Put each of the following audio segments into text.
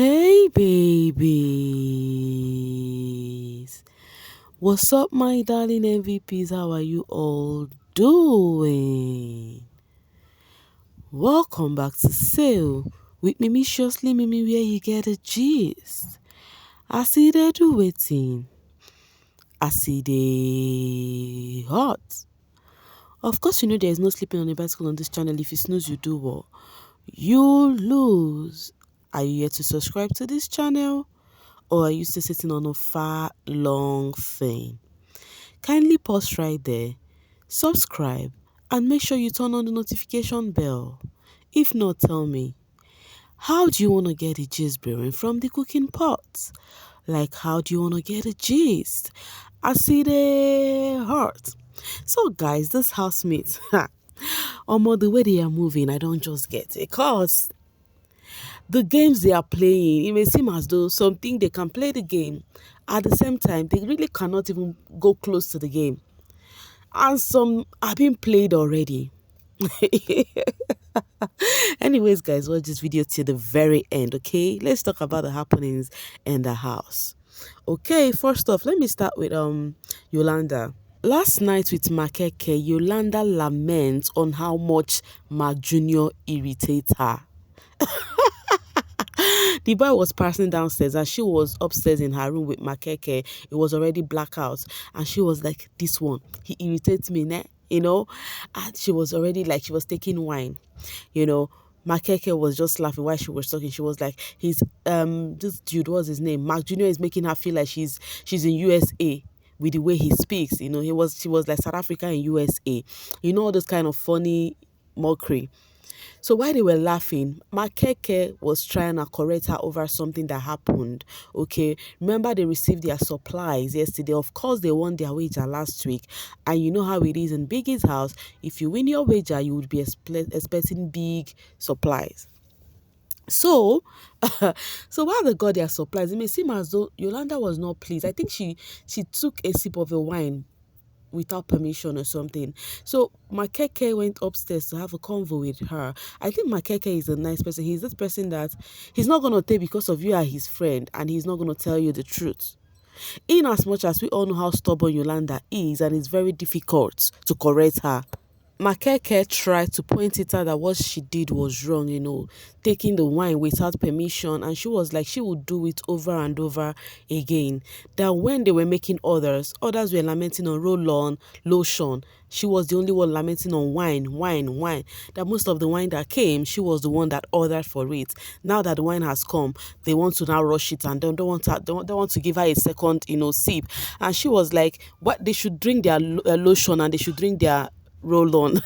Hey babies, what's up my darling MVPs? How are you all doing? Welcome back to Sale with Mimiciously Mimi, where you get a gist. I see they do waiting. I see they hot. Of course, you know there is no sleeping on a bicycle on this channel. If you snooze, you do what? You lose. Are you yet to subscribe to this channel? Or are you still sitting on a far long thing? Kindly pause right there, subscribe, and make sure you turn on the notification bell. If not, tell me, how do you want to get a gist brewing from the cooking pot? Like, how do you want to get a gist? I see the heart. So, guys, this housemates, the way they are moving, I don't just get it. Cause the games they are playing, it may seem as though something they can play the game. At the same time, they really cannot even go close to the game. And some are being played already. Anyways, guys, watch this video till the very end, okay? Let's talk about the happenings in the house. Okay, first off, let me start with Yolanda. Last night with Makeke, Yolanda laments on how much Mark Jr. irritates her. The boy was passing downstairs and she was upstairs in her room with Makeke. It was already blackout. And she was like, this one, he irritates me, ne? You know? And she was already like, she was taking wine. You know? Makeke was just laughing while she was talking. She was like, this dude, what's his name? Mark Jr. is making her feel like she's in USA with the way he speaks. You know, she was like South Africa and USA. You know, all this kind of funny mockery. So while they were laughing, Makeke was trying to correct her over something that happened. Okay, remember they received their supplies yesterday. Of course, they won their wager last week. And you know how it is in Biggie's house. If you win your wager, you would be expecting big supplies. So, so while they got their supplies, it may seem as though Yolanda was not pleased. I think she took a sip of the wine without permission or something. So Makeke went upstairs to have a convo with her. I think Makeke is a nice person. He's this person that he's not going to take because of you are his friend and he's not going to tell you the truth. In as much as we all know how stubborn Yolanda is and it's very difficult to correct her, Makeke tried to point it out that what she did was wrong, you know, taking the wine without permission, and she was like she would do it over and over again. That when they were making others were lamenting on roll-on, lotion. She was the only one lamenting on wine. That most of the wine that came, she was the one that ordered for it. Now that the wine has come, they want to now rush it and don't want to give her a second, you know, sip. And she was like, what they should drink their lotion and they should drink their roll on.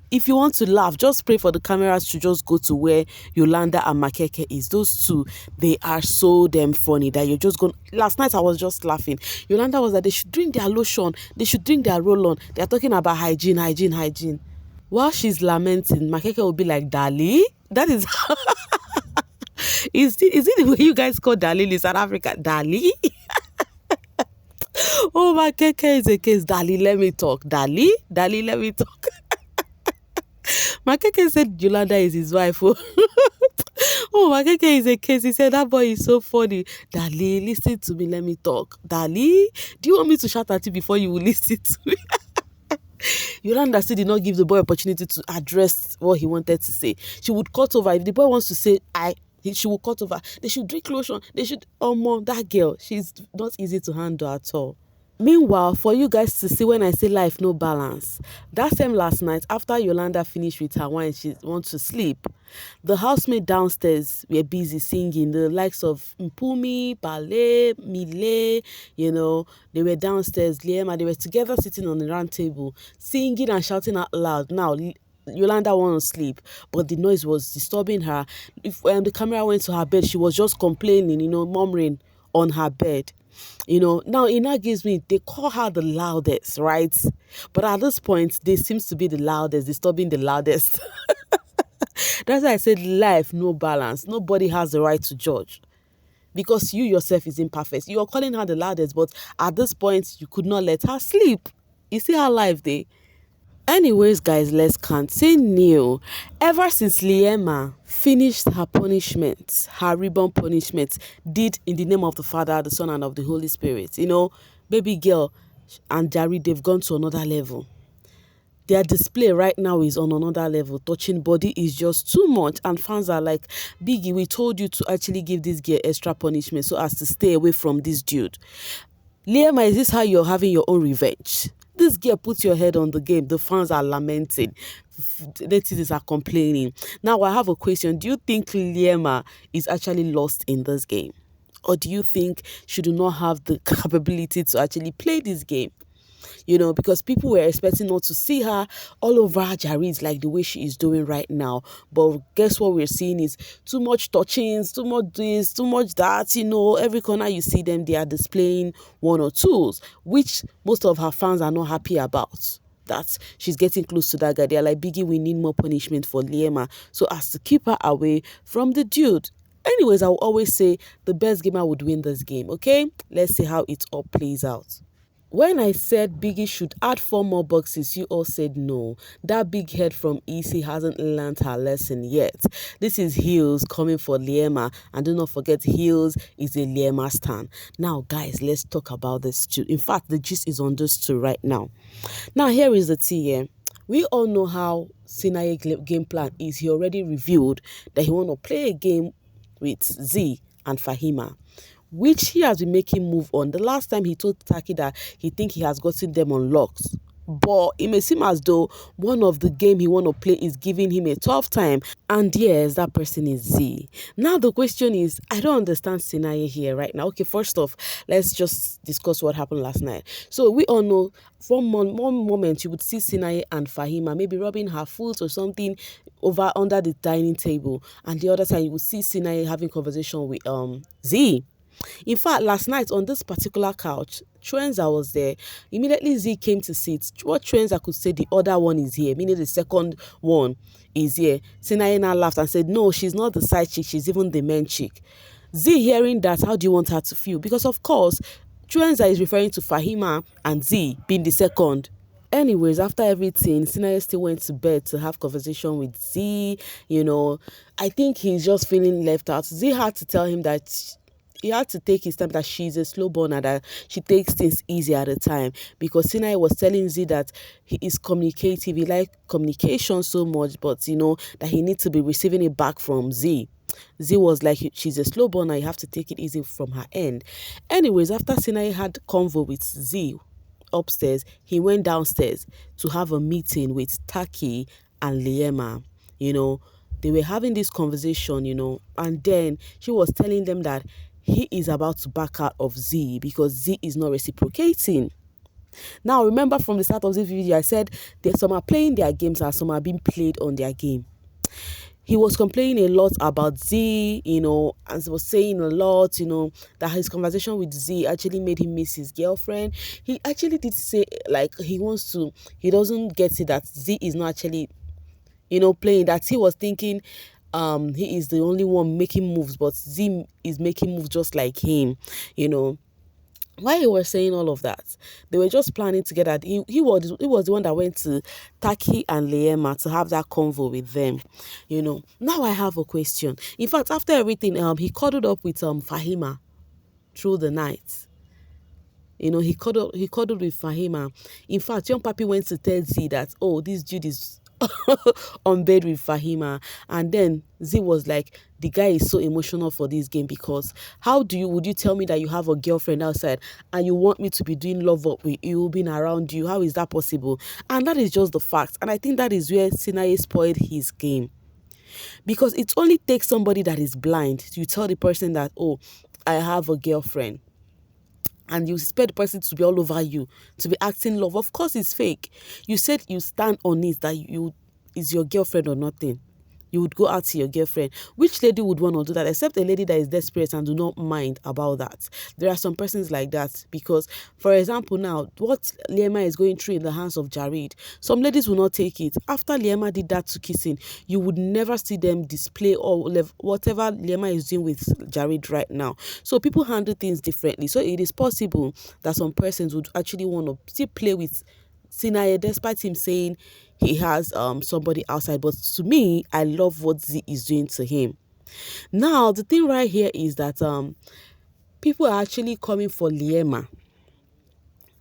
If you want to laugh, just pray for the cameras to just go to where Yolanda and Makeke is. Those two, they are so damn funny that you're just going. Last night I was just laughing. Yolanda was like, they should drink their lotion, they should drink their roll on. They're talking about hygiene. While she's lamenting, Makeke will be like, Dali? That is is it the way you guys call Dali in South Africa? Dali? Oh, my Keke is a case. Dali, let me talk. Dali, let me talk. My Keke said Yolanda is his wife. Oh, my Keke is a case. He said, that boy is so funny. Dali, listen to me. Let me talk. Dali, do you want me to shout at you before you will listen to me? Yolanda still did not give the boy opportunity to address what he wanted to say. She would cut over. If the boy wants to say, she will cut over. They should drink lotion. They should, that girl, she's not easy to handle at all. Meanwhile, for you guys to see when I say life no balance, that same last night, after Yolanda finished with her wine, she wants to sleep. The housemaid downstairs were busy singing. The likes of Mpumi, Pale, Mile, you know, they were downstairs, Liema, they were together sitting on the round table, singing and shouting out loud. Now, Yolanda wanted to sleep, but the noise was disturbing her. When the camera went to her bed, she was just complaining, you know, murmuring on her bed. You know, now it now gives me, they call her the loudest, right? But at this point, they seems to be the loudest, disturbing the loudest. That's why I said life, no balance. Nobody has the right to judge. Because you yourself is imperfect. You are calling her the loudest, but at this point, you could not let her sleep. You see her life there. Anyways, guys, let's continue. Ever since Liema finished her punishment, her ribbon punishment, did in the name of the Father, the Son, and of the Holy Spirit, baby girl and Jerry, they've gone to another level. Their display right now is on another level. Touching body is just too much, and fans are like, Biggie, we told you to actually give this girl extra punishment so as to stay away from this dude. Liema, is this how you're having your own revenge? This girl put your head on the game. The fans are lamenting. Netizens are complaining. Now I have a question. Do you think Liema is actually lost in this game? Or do you think she do not have the capability to actually play this game? Because people were expecting not to see her all over Jarid like the way she is doing right now. But guess what we're seeing is too much touchings, too much this, too much that. Every corner you see them, they are displaying one or twos, which most of her fans are not happy about. That she's getting close to that guy. They're like, Biggie, we need more punishment for Liema so as to keep her away from the dude. Anyways, I will always say the best gamer would win this game, okay? Let's see how it all plays out. When I said Biggie should add 4 more boxes, you all said no. That big head from EC hasn't learned her lesson yet. This is Heels coming for Liema. And do not forget, Heels is a Liema stan. Now, guys, let's talk about this too. In fact, the gist is on this too right now. Now, here is the tea here. We all know how Sinaye game plan is. He already revealed that he want to play a game with Z and Fahima, which he has been making move on. The last time he told Taki that he think he has gotten them unlocked. But it may seem as though one of the game he want to play is giving him a tough time. And yes, that person is Z. Now the question is, I don't understand Sinaye here right now. Okay, first off, let's just discuss what happened last night. So we all know from one moment you would see Sinaye and Fahima maybe rubbing her foot or something over under the dining table. And the other time you would see Sinaye having conversation with Z. In fact, last night on this particular couch, Trenza was there. Immediately Z came to sit. What Trenza could say the other one is here, meaning the second one is here. Sinaye now laughed and said, no, she's not the side chick, she's even the main chick. Z hearing that, how do you want her to feel? Because of course, Trenza is referring to Fahima and Z being the second. Anyways, after everything, Sinaye still went to bed to have conversation with Z. I think he's just feeling left out. Z had to tell him that he had to take his time, that she's a slow burner, that she takes things easy at a time, because Sinaye was telling Z that he is communicative, he likes communication so much, but that he needs to be receiving it back from Z. Z was like, she's a slow burner, you have to take it easy from her end. Anyways, after Sinaye had convo with Z upstairs, he went downstairs to have a meeting with Taki and Liema. They were having this conversation, and then she was telling them that he is about to back out of Z because Z is not reciprocating. Now, remember from the start of this video, I said that some are playing their games and some are being played on their game. He was complaining a lot about Z, and was saying a lot, that his conversation with Z actually made him miss his girlfriend. He actually did say, like, he doesn't get it that Z is not actually, playing, that he was thinking he is the only one making moves, but Z is making moves just like him. While he was saying all of that, they were just planning together. He was the one that went to Taki and Liema to have that convo with them. Now I have a question. In fact, after everything, he cuddled up with Fahima through the night. He cuddled with Fahima. In fact, young papi went to tell Z that, oh, this dude is on bed with Fahima, and then Z was like, the guy is so emotional for this game, because would you tell me that you have a girlfriend outside and you want me to be doing love up with you, being around you? How is that possible? And that is just the fact. And I think that is where Sinaye spoiled his game, because it only takes somebody that is blind to tell the person that, oh, I have a girlfriend, and you expect the person to be all over you, to be acting love. Of course it's fake. You said you stand on it, that you is your girlfriend or nothing. You would go out to your girlfriend. Which lady would want to do that, except a lady that is desperate and do not mind about that? There are some persons like that, because, for example, now, what Liema is going through in the hands of Jarid, some ladies will not take it. After Liema did that to kissing, you would never see them display or whatever Liema is doing with Jarid right now. So people handle things differently. So it is possible that some persons would actually want to still play with Sinaye, despite him saying he has somebody outside. But to me, I love what Z is doing to him. Now, the thing right here is that people are actually coming for Liema,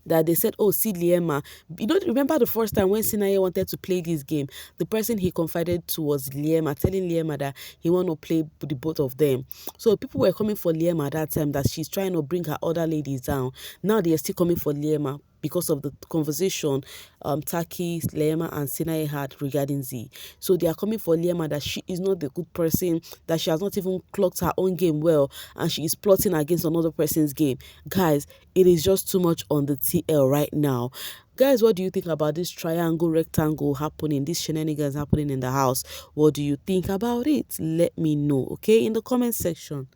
that they said, oh, see Liema. You don't remember the first time when Sinaye wanted to play this game, the person he confided to was Liema, telling Liema that he want to play the both of them. So people were coming for Liema at that time, that she's trying to bring her other ladies down. Now they are still coming for Liema because of the conversation Taki, Liema, and Sinaye had regarding Z. So they are coming for Liema, that she is not the good person, that she has not even clocked her own game well, and she is plotting against another person's game. Guys, it is just too much on the TL right now. Guys, what do you think about this triangle, rectangle happening, this shenanigans happening in the house? What do you think about it? Let me know, okay, in the comment section.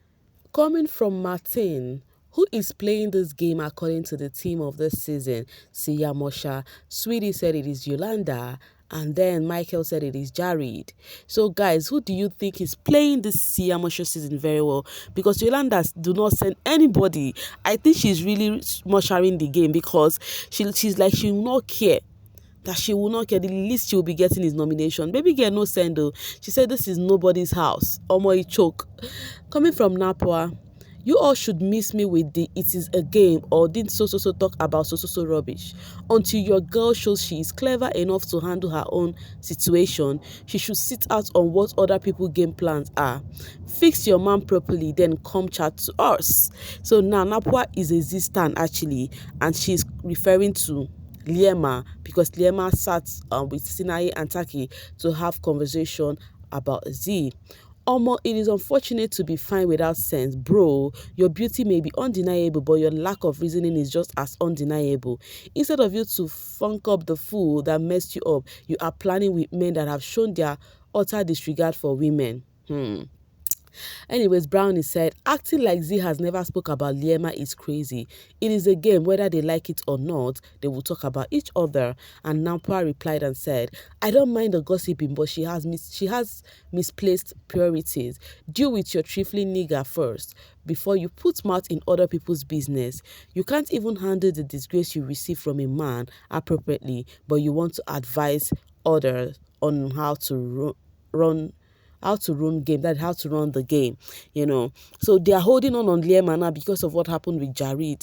Coming from Martin, who is playing this game according to the theme of this season, Siya Mosha. Sweetie said it is Yolanda, and then Michael said it is Jared. So guys, who do you think is playing this Siya Mosha season very well? Because Yolanda do not send anybody. I think she's really mosharing the game, because she's like, she will not care. That she will not get, the least she will be getting is nomination. Baby girl, no send though. She said this is nobody's house. Omo choke. Coming from Napua, you all should miss me with the it is a game or didn't so talk about so rubbish. Until your girl shows she is clever enough to handle her own situation, she should sit out on what other people's game plans are. Fix your man properly, then come chat to us. So now Napua is a Z stan actually, and she's referring to Liema, because Liema sat with Sinaye and Taki to have conversation about Z. Omo, it is unfortunate to be fine without sense. Bro, your beauty may be undeniable, but your lack of reasoning is just as undeniable. Instead of you to funk up the fool that messed you up, you are planning with men that have shown their utter disregard for women. Anyways, Brownie said, acting like Z has never spoke about Liema is crazy. It is a game, whether they like it or not, they will talk about each other. And Nampa replied and said, I don't mind the gossiping, but she has misplaced priorities. Deal with your trifling nigger first, before you put mouth in other people's business. You can't even handle the disgrace you receive from a man appropriately, but you want to advise others on how to run game, that how to run the game, So they are holding on Liema now because of what happened with Jared.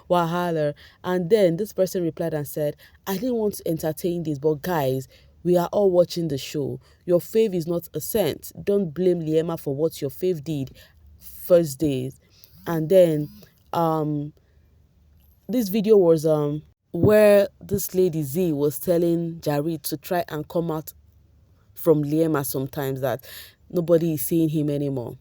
Wahala. And then this person replied and said, I didn't want to entertain this, but guys, we are all watching the show. Your fave is not a saint. Don't blame Liema for what your fave did first days. And then this video was where this lady Z was telling Jared to try and come out from Liema sometimes, that nobody is seeing him anymore.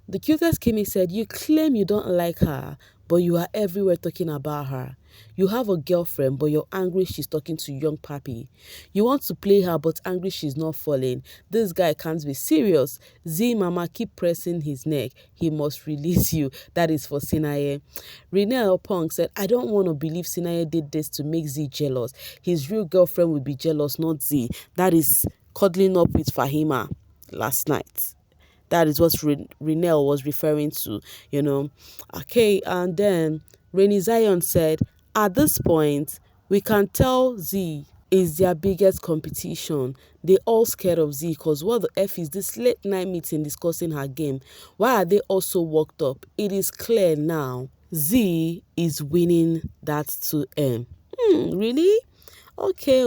The cutest Kimmy said, you claim you don't like her, but you are everywhere talking about her. You have a girlfriend, but you're angry she's talking to young papi. You want to play her, but angry she's not falling. This guy can't be serious. Z mama, keep pressing his neck. He must release you. That is for Sinaye. Renelle Pong said, I don't want to believe Sinaye did this to make Z jealous. His real girlfriend would be jealous, not Z. That is cuddling up with Fahima last night. That is what Renelle was referring to, Okay, and then Rainy Zion said, at this point, we can tell Z is their biggest competition. They all scared of Z, because what the F is this late night meeting discussing her game? Why are they also worked up? It is clear now. Z is winning that 2M. Really? Okay,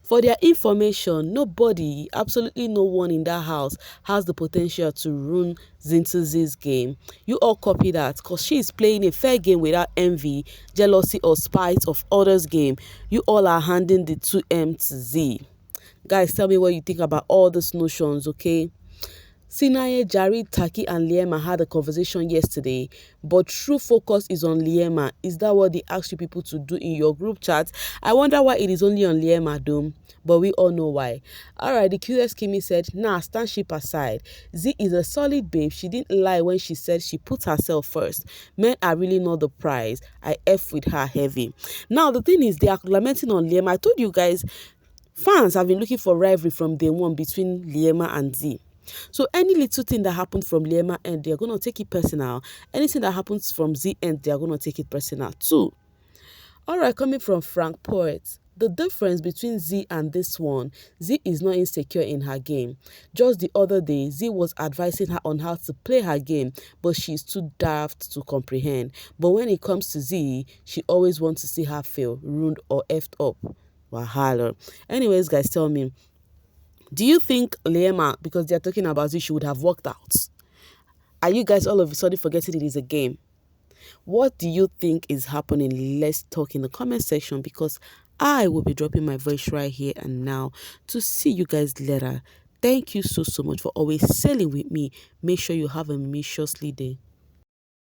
for their information, nobody, absolutely no one in that house has the potential to ruin Zintuzi's game. You all copy that, because she is playing a fair game without envy, jealousy, or spite of others' game. You all are handing the 2M to Z. Guys, tell me what you think about all these notions, okay? Sinaye, Jared, Taki, and Liema had a conversation yesterday, but true focus is on Liema. Is that what they asked you people to do in your group chat? I wonder why it is only on Liema, though, but we all know why. Alright, the curious Kimmy said, nah, stand ship aside. Z is a solid babe. She didn't lie when she said she put herself first. Men are really not the prize. I F with her heavy. Now, the thing is, they are lamenting on Liema. I told you guys, fans have been looking for rivalry from day one between Liema and Z. So any little thing that happens from Liema end, they're going to take it personal. Anything that happens from Z end, they're going to take it personal too. Alright, coming from Frank Poet. The difference between Z and this one, Z is not insecure in her game. Just the other day, Z was advising her on how to play her game, but she's too daft to comprehend. But when it comes to Z, she always wants to see her fail, ruined or effed up. Wahala. Anyways, guys, tell me, do you think Liema, because they're talking about Z, she would have worked out? Are you guys all of a sudden forgetting it is a game? What do you think is happening? Let's talk in the comment section, because I will be dropping my voice right here and now to see you guys later. Thank you so much for always sailing with me. Make sure you have a miraculously day.